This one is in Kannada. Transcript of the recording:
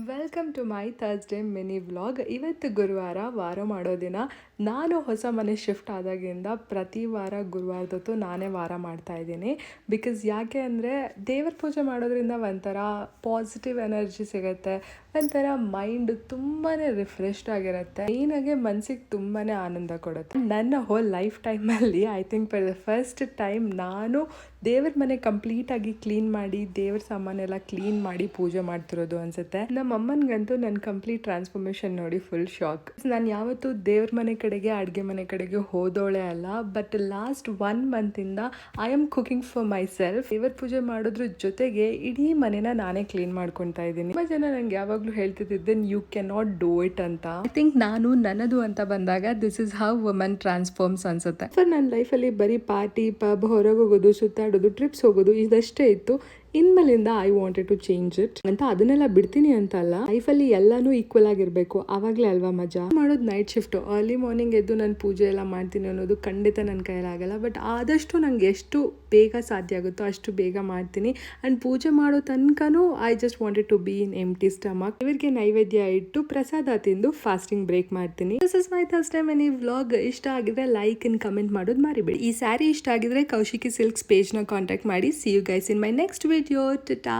Welcome to my Thursday mini vlog. ಇವತ್ತು ಗುರುವಾರ, ವಾರ ಮಾಡೋ ದಿನ. ನಾನು ಹೊಸ ಮನೆ ಶಿಫ್ಟ್ ಆದಾಗಿಂದ ಪ್ರತಿ ವಾರ ಗುರುವಾರದೊತ್ತು ನಾನೇ ವಾರ ಮಾಡ್ತಾ ಇದ್ದೀನಿ. ಬಿಕಾಸ್ ಯಾಕೆ ಅಂದರೆ ದೇವ್ರ ಪೂಜೆ ಮಾಡೋದ್ರಿಂದ ಒಂಥರ ಪಾಸಿಟಿವ್ ಎನರ್ಜಿ ಸಿಗುತ್ತೆ, ಒಂಥರ ಮೈಂಡ್ ತುಂಬಾ ರಿಫ್ರೆಶ್ಡ್ ಆಗಿರುತ್ತೆ, ಮೇಯ್ನಾಗೆ ಮನಸ್ಸಿಗೆ ತುಂಬಾ ಆನಂದ ಕೊಡುತ್ತೆ. ನನ್ನ ಹೋಲ್ ಲೈಫ್ ಟೈಮಲ್ಲಿ I think for the first time ನಾನು ದೇವ್ರ ಮನೆ ಕಂಪ್ಲೀಟಾಗಿ ಕ್ಲೀನ್ ಮಾಡಿ, ದೇವ್ರ ಸಾಮಾನೆಲ್ಲ ಕ್ಲೀನ್ ಮಾಡಿ ಪೂಜೆ ಮಾಡ್ತಿರೋದು ಅನ್ಸುತ್ತೆ. ನಮ್ಮ ಅಮ್ಮನಿಗಂತೂ ನನ್ನ ಕಂಪ್ಲೀಟ್ ಟ್ರಾನ್ಸ್ಫಾರ್ಮೇಷನ್ ನೋಡಿ ಫುಲ್ ಶಾಕ್. ನಾನು ಯಾವತ್ತೂ ದೇವ್ರ ಮನೆ ಕಡೆಗೆ, ಅಡುಗೆ ಮನೆ ಕಡೆಗೆ ಹೋದೋಳೆ ಅಲ್ಲ. ಬಟ್ ಲಾಸ್ಟ್ 1 ಮಂತಿಂದ I am cooking for myself. ದೇವ್ರ ಪೂಜೆ ಮಾಡೋದ್ರ ಜೊತೆಗೆ ಇಡೀ ಮನೆನ ನಾನೇ ಕ್ಲೀನ್ ಮಾಡ್ಕೊತಾ ಇದ್ದೀನಿ. ತುಂಬ ಜನ ನಂಗೆ ಯಾವಾಗಲೂ ಹೇಳ್ತಿದ್ದೆ you can not do it ಅಂತ. ಐ ಥಿಂಕ್ ನಾನು ನನ್ನದು ಅಂತ ಬಂದಾಗ this is how woman transforms ಅನ್ಸುತ್ತೆ. ಫರ್ ನನ್ನ ಲೈಫಲ್ಲಿ ಬರೀ ಪಾರ್ಟಿ, ಪಬ್, ಹೊರಗೆ ಹೋಗೋದು, ಸುತ್ತಾಡೋದು, ಟ್ರಿಪ್ಸ್ ಹೋಗೋದು ಇದಷ್ಟೇ ಇತ್ತು. ಇನ್ಮೇಲಿಂದ I wanted to change it ಅಂತ. ಅದನ್ನೆಲ್ಲ ಬಿಡ್ತೀನಿ ಅಂತ ಅಲ್ಲ, ಲೈಫಲ್ಲಿ ಎಲ್ಲಾನು ಈಕ್ವಲ್ ಆಗಿರಬೇಕು, ಆವಾಗಲೇ ಅಲ್ವಾ ಮಜಾ. ಮಾಡೋದು ನೈಟ್ ಶಿಫ್ಟ್. ಅರ್ಲಿ ಮಾರ್ನಿಂಗ್ ಎದ್ದು ನಾನು ಪೂಜೆ ಎಲ್ಲ ಮಾಡ್ತೀನಿ ಅನ್ನೋದು ಖಂಡಿತ ನನ್ನ ಕೈಲಾಗಲ್ಲ. ಬಟ್ ಆದಷ್ಟು ನಂಗೆ ಎಷ್ಟು ಬೇಗ ಸಾಧ್ಯ ಆಗುತ್ತೋ ಅಷ್ಟು ಬೇಗ ಮಾಡ್ತೀನಿ. ಆ್ಯಂಡ್ ಪೂಜೆ ಮಾಡೋ ತನಕನೂ I just wanted to be in empty stomach. ಇವರಿಗೆ ನೈವೇದ್ಯ ಇಟ್ಟು ಪ್ರಸಾದ ತಿಂದು ಫಾಸ್ಟಿಂಗ್ ಬ್ರೇಕ್ ಮಾಡ್ತೀನಿ. This is my Thursday mini vlog. ಇಷ್ಟ ಆಗಿದ್ರೆ ಲೈಕ್ ಅಂಡ್ ಕಮೆಂಟ್ ಮಾಡೋದು ಮರಿಬೇಡಿ. ಈ ಸ್ಯಾರಿ ಇಷ್ಟ ಆಗಿದ್ರೆ ಕೌಶಿಕಿ ಸಿಲ್ಕ್ಸ್ ಪೇಜ್ನ ಕಾಂಟ್ಯಾಕ್ಟ್ ಮಾಡಿ. See you guys in my next video. Ta-ta.